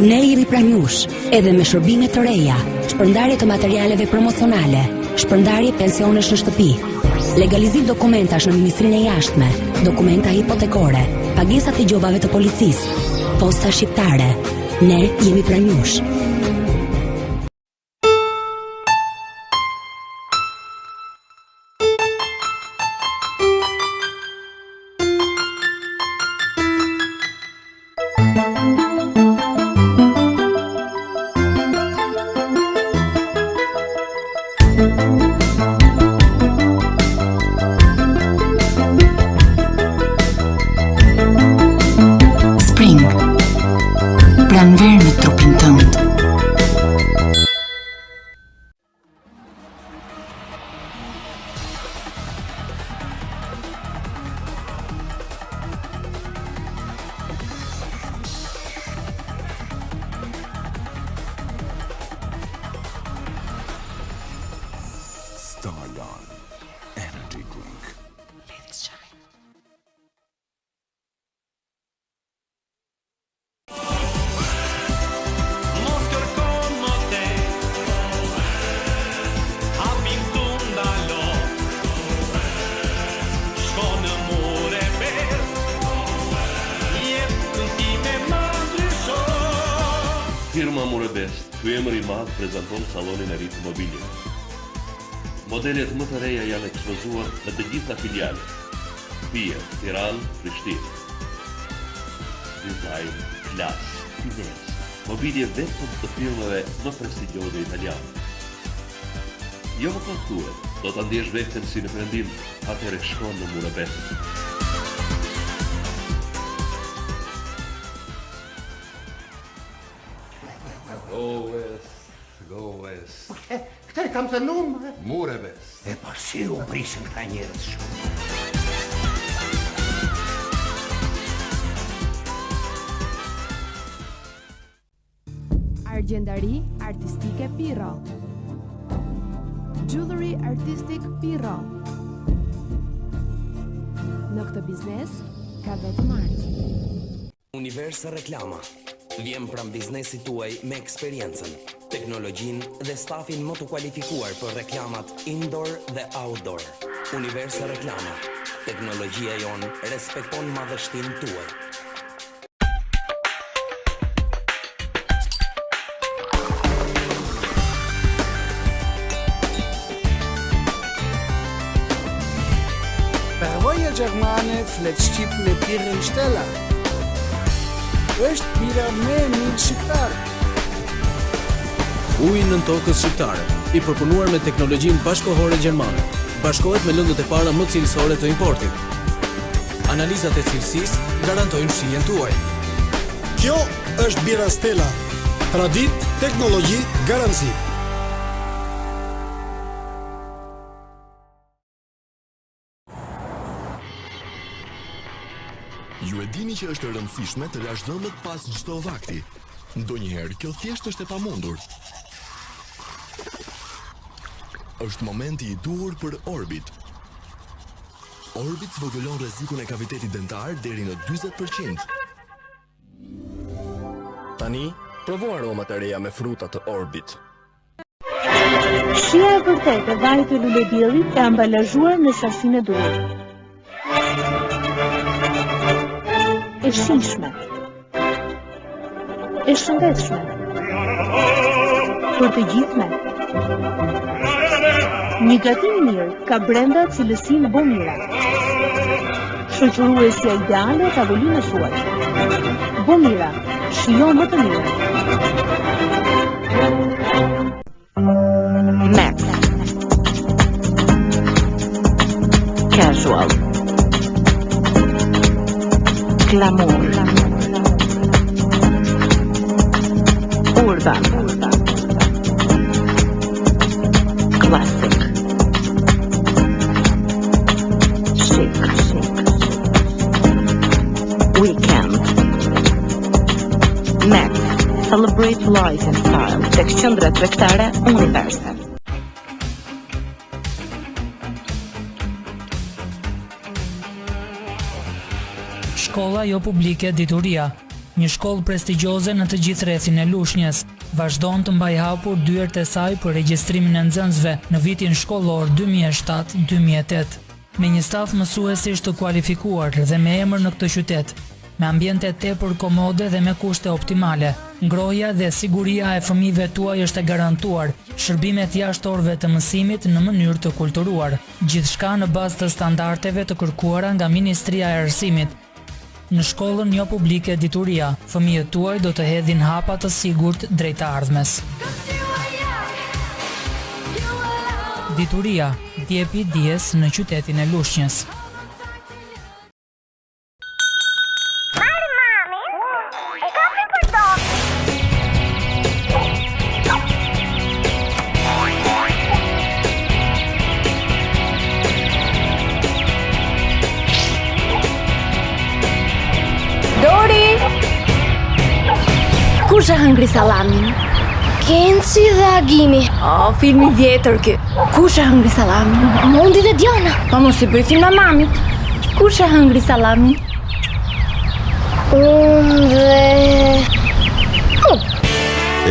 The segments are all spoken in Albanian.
Ne jemi pranjush, edhe me shërbime të reja, shpërndarje të materialeve promocionale, shpërndarje pensionesh në shtëpi, legalizim dokumentash në Ministrinë e Jashtme, dokumenta hipotekore, pagesat e gjobave të policisë, posta shqiptare. Ne jemi pranjush. Pranver në trupin tënd. Starlon Energy Drink. Let's shine. Firma Murebest, ky emër i madh prezanton sallonin e ri të mobiljeve. Modelet më të reja janë ekspozuar në të gjitha filialet. Fiat, Tiranë, Prishtinë. Dizajn, klas, finesë, mobilje vetëm të firmave më prestigjioze italiane. Jo më kontuar, do ta ndjesh veten si në perëndim, atëherë shkon në Murebest. Go West. Këtë e kam të numë. Murebest. E pa si u prishin këta njerëz shumë. Argjendari artistike Pirro. Jewelry artistic Pirro. Në këtë biznes ka vetëm art. Univers Reklama vjen pranë biznesit tuaj me eksperiencën, teknologjinë dhe stafin më të kualifikuar për reklamat indoor dhe outdoor. Univers Reklama. Teknologjia jon respekton madhështinë tuaj. Përvoja Gjermane flet shqip me pirën Shtella. Është pira me mirë shqiptare. Uji nën tokës shqiptare, i përpunuar me teknologjinë bashkohore gjermane, bashkohet me lëndët e para më cilësore të importit. Analizat e cilësisë garantojnë shijen tuaj. Kjo është bira Stella. Tradit, teknologji, garanci. Ju e dini që është e rëndësishme të lash dhëmbët pas çdo vakti. Ndonjëherë kjo thjesht është e pamundur. Është momenti i duhur për Orbit. Orbit zvogëlon rrezikun e kavitetit dentar deri në 40%. Tani, provo aromat e reja me fruta të Orbit. Shija e vërtetë e vajit të lulediellit e ambalazhuar në sasinë e duhur. E shijshme, e shëndetshme, për të gjithme. Një gatim mirë ka brenda cilësinë Bomira, shoqëruesja ideale e tavolinës suaj. Bomira, shijo më të mirë. Max Casual Glamour Urban Classic Chic Weekend Max Celebrate life and style tek qendra tregtare Univers. Shkolla jo publike Dituria, një shkollë prestigjioze në të gjithë rrethin e Lushnjës, vazhdon të mbajë hapur dyert e saj për regjistrimin e nxënësve në vitin shkollor 2007-2008, me një staf mësuesish të kualifikuar dhe me emër në këtë qytet, me ambiente tepër komode dhe me kushte optimale. Ngrohja dhe siguria e fëmijëve tuaj është e garantuar, shërbimet jashtë orëve të mësimit në mënyrë të kulturuar, gjithçka në bazë të standardeve të kërkuara nga Ministria e Arsimit. Në shkollën jo publike Dituria, fëmijët tuaj do të hedhin hapa të sigurt drejt të ardhmes. Dituria, djepi dijes në qytetin e Lushnjës. Dori! Kush e hëngri sallamin? Kenci dhe Agimi. Filmi vjetër ky. Kush e hëngri sallamin? Mondi dhe Diana. Po mos i bëj film mamit. Kush e hëngri sallamin? Unë dhe...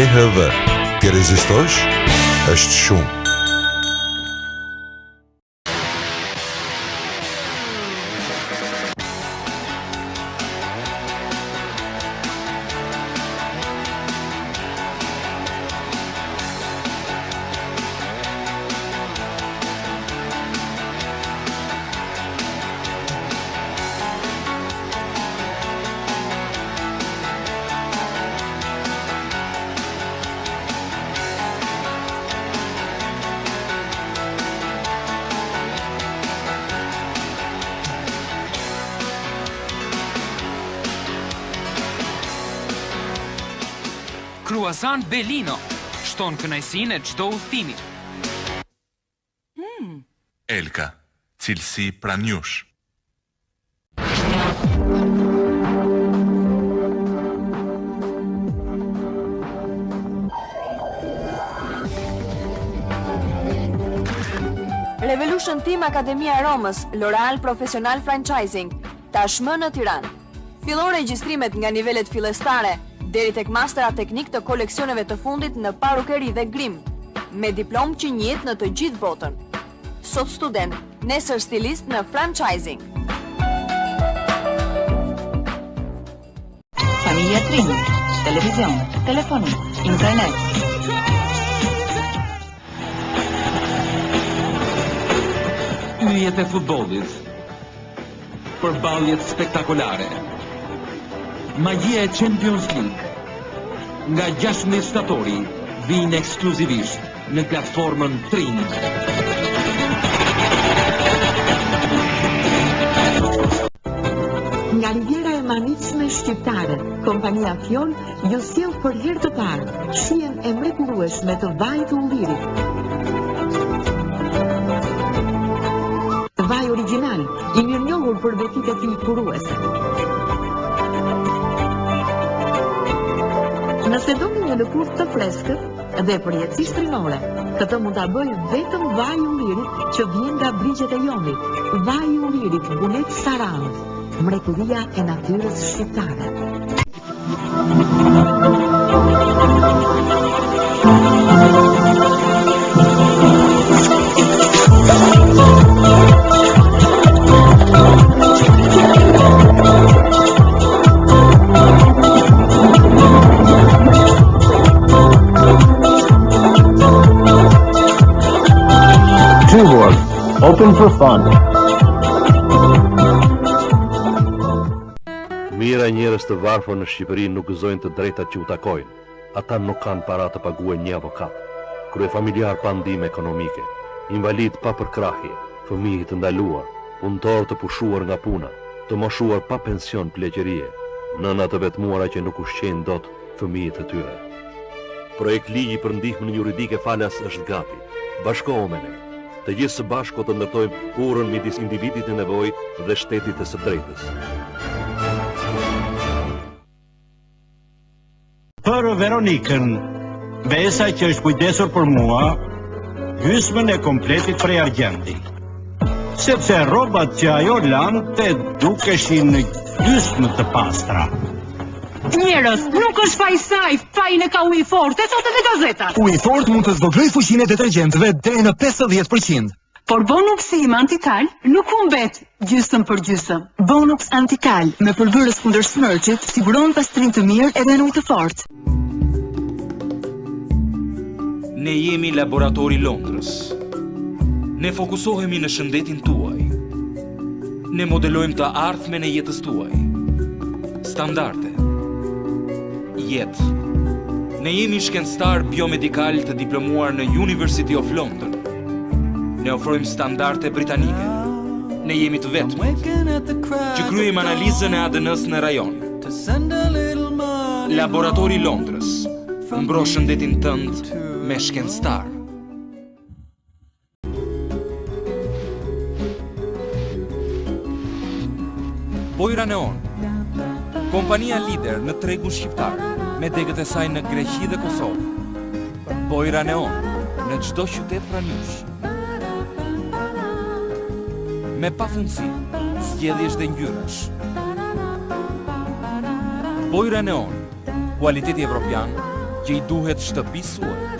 EHV, ke rezistosh? Është shumë. Kruazan Belino, shton kënaqësinë e çdo udhëtimi. Elka, cilësi pranjush. Revolution Team Akademia e Romës, L'Oreal Professional Franchising, tashmë në Tiranë. Fillon regjistrimet nga nivelet fillestare deri tek mastera teknik të koleksioneve të fundit në parukeri dhe grim, me diplomë që njihet në të gjithë botën. Sot student, nesër stilist në franchising. Familja Trim, televizion, telefoni, internet. Yjet e futbollit, përballjet spektakolare, magjia e Champions League, nga 16 shtatori, vijnë ekskluzivisht në platformën Trim. Nga Riviera e Manicme shqiptare, kompania Fjon ju sjell për herë të parë shijen e mrekullueshme të vajit të ullirit. Vaj origjinal, i mirënjohur për vetitë e tij kuruese. Nëse doni një lëkurë të freskët dhe përjetësi shtrënore, këtë mund ta bëj vetëm vaji i ullirit që vjen nga brigjet e Jonit. Vaji i ullirit Bulet Sarandë, mrekullia e natyrës shqiptare. Open for fun. Mira njerëz të varfër në Shqipëri nuk gëzojnë të drejtat që u takojnë. Ata nuk kanë para të paguajnë një avokat. Kryefamiljar pa ndihmë ekonomike, invalid pa përkrahje, fëmijë të ndaluar, punëtor të pushuar nga puna, të moshuar pa pension pleqërie, nëna të vetmuara që nuk ushqejnë dot fëmijët e tyre. Projekt ligji për ndihmën juridike falas është gati. Bashkohu me ne. Të gjithë së bashku të ndërtojmë urën midis individit në nevojë dhe shtetit të së drejtës. Për Veronikën, besa që është kujdesur për mua, hysmën e kompletit prej argjendi. Sepse rrobat që ajo lante dukeshin dyshmë të pastra. Njerëz, nuk është faj saj, fajin e ka uji fort, e thotë edhe gazetat. Uji fort mund të zvogëlojë fuqinë e detergjentëve deri në 50%. Por Bonuxi im antikal nuk humbet gjysmë për gjysmë. Bonux antikal me përbërës kundër smërqit siguron pastrim të mirë edhe në ujë të fortë. Ne jemi Laboratori Londrës. Ne fokusohemi në shëndetin tuaj. Ne modelojmë të ardhmen e jetës tuaj. Standarde. Jetë. Ne jemi shkencëtar biomedikal të diplomuar në University of London. Ne ofrojmë standarde britanike. Ne jemi të vetmit që kryejmë analizën e ADN-s në rajon. Laboratori Londrës. Mbro shëndetin tënd me shkencëtar. Bojra Neon. Kompania lider në tregun shqiptar, me degët e saj në Greqi dhe Kosovë. Bojra Neon në çdo qytet pranjush. Me pafundësi, zgjedhjesh dhe ngjyrash. Bojra Neon, kualiteti evropian që i duhet shtëpisë suaj.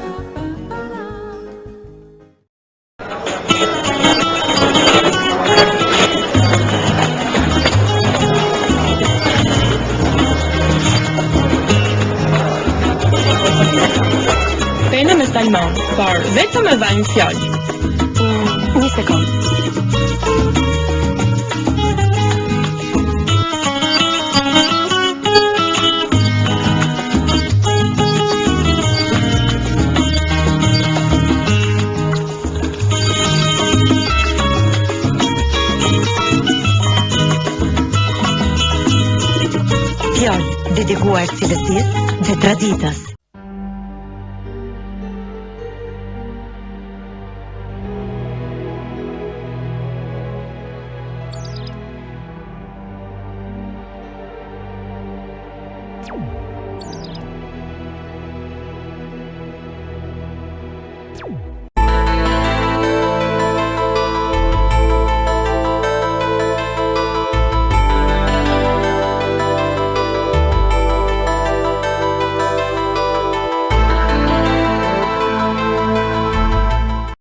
Pene me salmon, por vetëm me vaj në fjallë. Një sekundë. Fjallë dedikuar cilësisë dhe traditës. you